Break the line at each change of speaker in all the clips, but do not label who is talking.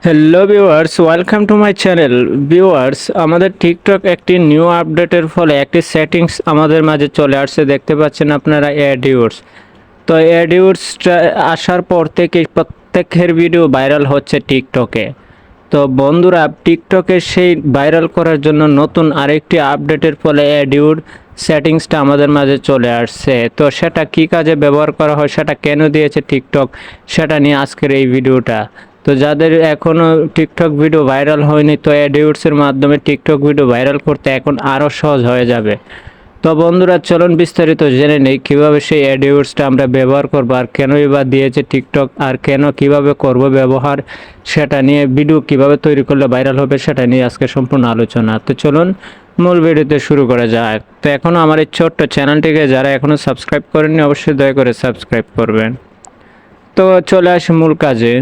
Hello viewers, welcome to my channel. Viewers, আমাদের TikTok একটি new আপডেটের ফলে একটি সেটিংস আমাদের মাঝে চলে আসছে, দেখতে পাচ্ছেন আপনারা অ্যাডিওস। তো অ্যাডিওসটা আসার পর থেকে প্রত্যেকের ভিডিও ভাইরাল হচ্ছে টিকটকে। তো বন্ধুরা, টিকটকে সেই ভাইরাল করার জন্য নতুন আরেকটি আপডেটের ফলে অ্যাডিওর সেটিংসটা আমাদের মাঝে চলে আসছে। তো সেটা কী কাজে ব্যবহার করা হয়, সেটা কেন দিয়েছে টিকটক, সেটা নিয়ে আজকের এই ভিডিওটা। তো যাদের এখনও টিকটক ভিডিও ভাইরাল হয়নি, তো অ্যাডিওর্সের মাধ্যমে টিকটক ভিডিও ভাইরাল করতে এখন আরও সহজ হয়ে যাবে। তো বন্ধুরা, চলুন বিস্তারিত জেনে নেই কীভাবে সেই অ্যাডিওর্সটা আমরা ব্যবহার করবো, আর কেনই বা দিয়েছে টিকটক, আর কেন কিভাবে করব ব্যবহার, সেটা নিয়ে ভিডিও কিভাবে তৈরি করলে ভাইরাল হবে সেটা নিয়ে আজকে সম্পূর্ণ আলোচনা। তো চলুন মূল ভিডিওতে শুরু করা যাক। তো এখনও আমার এই ছোট্ট চ্যানেলটিকে যারা এখনও সাবস্ক্রাইব করেননি, অবশ্যই দয়া করে সাবস্ক্রাইব করবেন। তো চলে আসি মূল কাজে।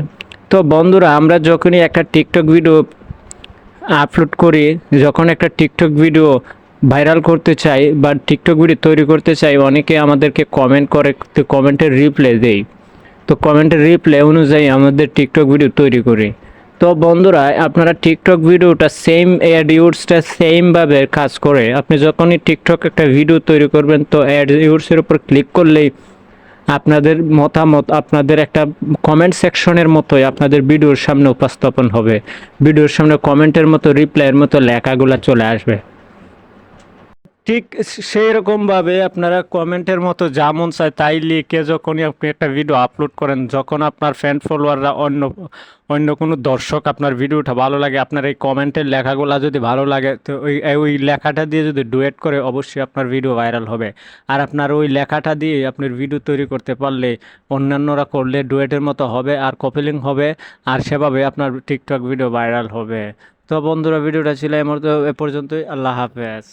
তো বন্ধুরা, আমরা যখনই একটা টিকটক ভিডিও আপলোড করি, যখন একটা টিকটক ভিডিও ভাইরাল করতে চাই বা টিকটক ভিডিও তৈরি করতে চাই, অনেকে আমাদেরকে কমেন্ট করে, তো কমেন্টের রিপ্লাই দেই। তো কমেন্টের রিপ্লাই অনুযায়ী আমাদের টিকটক ভিডিও তৈরি করি। তো বন্ধুরা, আপনারা টিকটক ভিডিওটা সেম অ্যাডিওর্সটা সেমভাবে কাজ করে। আপনি যখনই টিকটক একটা ভিডিও তৈরি করবেন, তো অ্যাডিওর্সের উপর ক্লিক করলেই আপনাদের মতামত আপনাদের একটা কমেন্ট সেকশনের মতোই আপনাদের ভিডিওর সামনে উপস্থাপন হবে। ভিডিওর সামনে কমেন্টের মতো, রিপ্লাইয়ের মতো লেখাগুলো চলে আসবে। ঠিক সেই রকমভাবে আপনারা কমেন্টের মতো যা মন চায় তাই লিখে যখনই আপনি একটা ভিডিও আপলোড করেন, যখন আপনার ফ্যান ফলোয়াররা অন্য অন্য কোনো দর্শক আপনার ভিডিওটা ভালো লাগে, আপনার এই কমেন্টের লেখাগুলো যদি ভালো লাগে, তো ওই ওই লেখাটা দিয়ে যদি ডুয়েট করে, অবশ্যই আপনার ভিডিও ভাইরাল হবে। আর আপনার ওই লেখাটা দিয়ে আপনার ভিডিও তৈরি করতে পারলে, অন্যান্যরা করলে ডুয়েটের মতো হবে আর কপিলিং হবে, আর সেভাবে আপনার টিকটক ভিডিও ভাইরাল হবে। তো বন্ধুরা, ভিডিওটা ছিল এ পর্যন্তই। আল্লাহ হাফেজ।